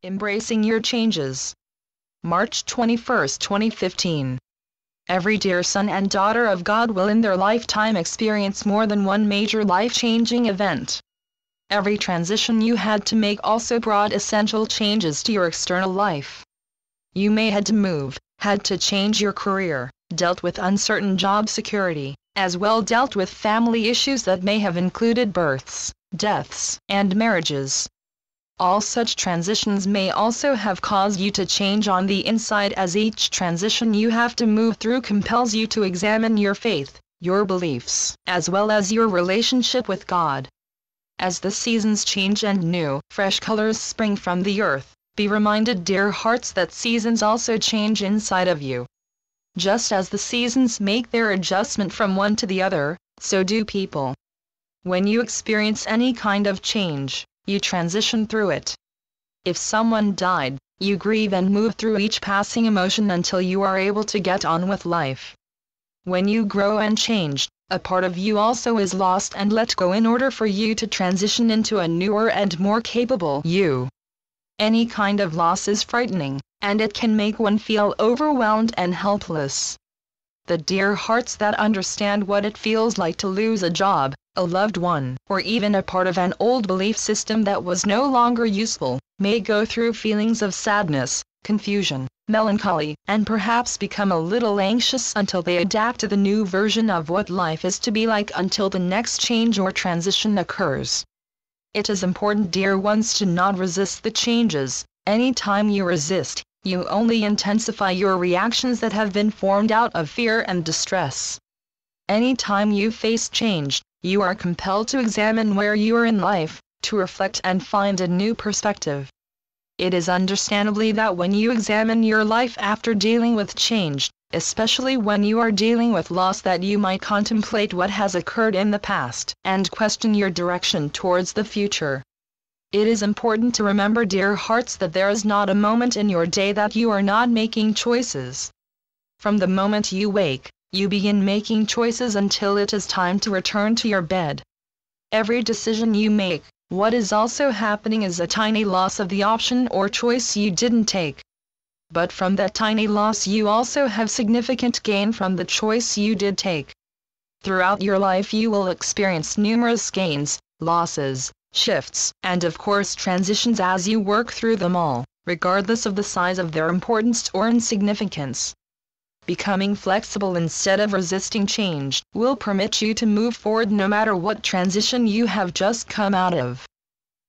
Embracing your changes. March 21, 2015. Every dear son and daughter of God will in their lifetime experience more than one major life-changing event. Every transition you had to make also brought essential changes to your external life. You may had to move, had to change your career, dealt with uncertain job security, as well dealt with family issues that may have included births, deaths, and marriages. All such transitions may also have caused you to change on the inside, as each transition you have to move through compels you to examine your faith, your beliefs, as well as your relationship with God. As the seasons change and new, fresh colors spring from the earth, be reminded, dear hearts, that seasons also change inside of you. Just as the seasons make their adjustment from one to the other, so do people. When you experience any kind of change, you transition through it. If someone died, you grieve and move through each passing emotion until you are able to get on with life. When you grow and change, a part of you also is lost and let go in order for you to transition into a newer and more capable you. Any kind of loss is frightening, and it can make one feel overwhelmed and helpless. The dear hearts that understand what it feels like to lose a job, a loved one, or even a part of an old belief system that was no longer useful, may go through feelings of sadness, confusion, melancholy, and perhaps become a little anxious until they adapt to the new version of what life is to be like until the next change or transition occurs. It is important, dear ones, to not resist the changes. Any time you resist, you only intensify your reactions that have been formed out of fear and distress. Any time you face change, you are compelled to examine where you are in life, to reflect and find a new perspective. It is understandably that when you examine your life after dealing with change, especially when you are dealing with loss, that you might contemplate what has occurred in the past and question your direction towards the future. It is important to remember, dear hearts, that there is not a moment in your day that you are not making choices. From the moment you wake, you begin making choices until it is time to return to your bed. Every decision you make, what is also happening is a tiny loss of the option or choice you didn't take. But from that tiny loss you also have significant gain from the choice you did take. Throughout your life you will experience numerous gains, losses, shifts, and of course transitions as you work through them all, regardless of the size of their importance or insignificance. Becoming flexible instead of resisting change will permit you to move forward no matter what transition you have just come out of.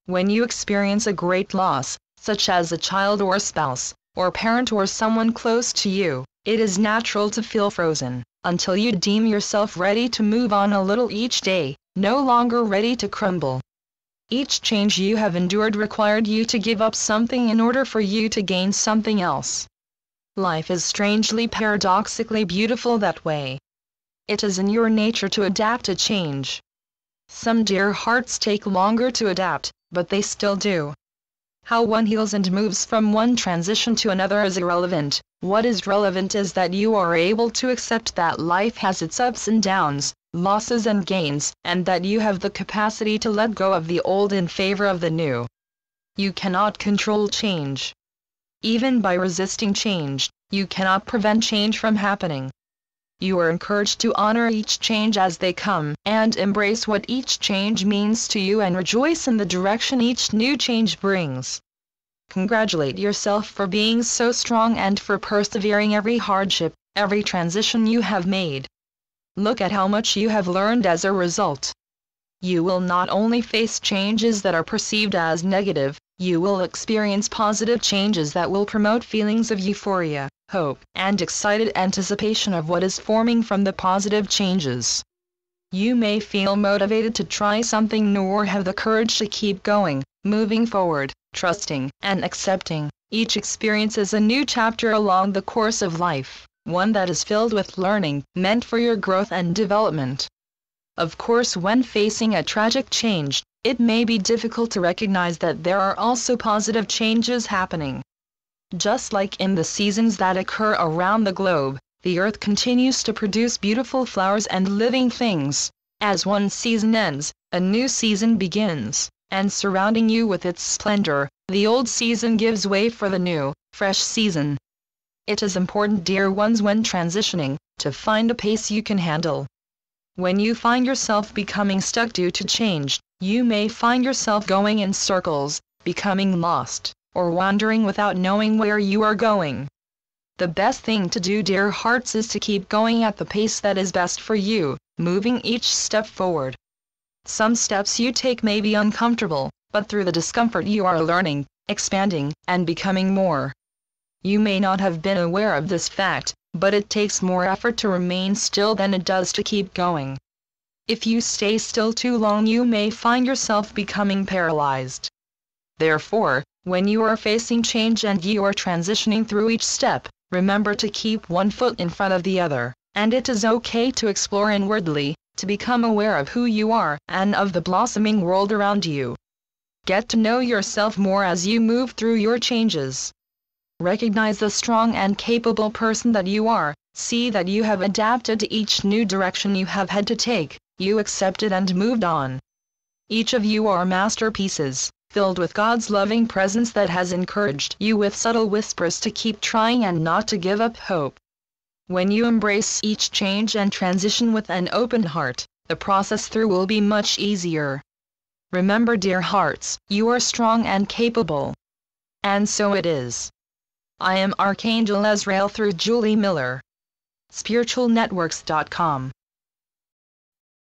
When you experience a great loss, such as a child or spouse, or parent or someone close to you, it is natural to feel frozen, until you deem yourself ready to move on a little each day, no longer ready to crumble. Each change you have endured required you to give up something in order for you to gain something else. Life is strangely paradoxically beautiful that way. It is in your nature to adapt to change. Some dear hearts take longer to adapt, but they still do. How one heals and moves from one transition to another is irrelevant. What is relevant is that you are able to accept that life has its ups and downs, losses and gains, and that you have the capacity to let go of the old in favor of the new. You cannot control change. Even by resisting change, you cannot prevent change from happening. You are encouraged to honor each change as they come, and embrace what each change means to you and rejoice in the direction each new change brings. Congratulate yourself for being so strong and for persevering every hardship, every transition you have made. Look at how much you have learned as a result. You will not only face changes that are perceived as negative, you will experience positive changes that will promote feelings of euphoria, hope, and excited anticipation of what is forming from the positive changes. You may feel motivated to try something new or have the courage to keep going, moving forward, trusting, and accepting. Each experience is a new chapter along the course of life, one that is filled with learning, meant for your growth and development. Of course, when facing a tragic change, it may be difficult to recognize that there are also positive changes happening. Just like in the seasons that occur around the globe, the earth continues to produce beautiful flowers and living things. As one season ends, a new season begins, and surrounding you with its splendor, The old season gives way for the new, fresh season. It is important, dear ones, when transitioning, to find a pace you can handle. When you find yourself becoming stuck due to change, you may find yourself going in circles, becoming lost, or wandering without knowing where you are going. The best thing to do, dear hearts, is to keep going at the pace that is best for you, moving each step forward. Some steps you take may be uncomfortable, but through the discomfort you are learning, expanding, and becoming more. You may not have been aware of this fact, but it takes more effort to remain still than it does to keep going. If you stay still too long, you may find yourself becoming paralyzed. Therefore, when you are facing change and you are transitioning through each step, remember to keep one foot in front of the other, and it is okay to explore inwardly, to become aware of who you are and of the blossoming world around you. Get to know yourself more as you move through your changes. Recognize the strong and capable person that you are, see that you have adapted to each new direction you have had to take, you accepted and moved on. Each of you are masterpieces, filled with God's loving presence that has encouraged you with subtle whispers to keep trying and not to give up hope. When you embrace each change and transition with an open heart, the process through will be much easier. Remember, dear hearts, you are strong and capable. And so it is. I am Archangel Azrael through Julie Miller. SpiritualNetworks.com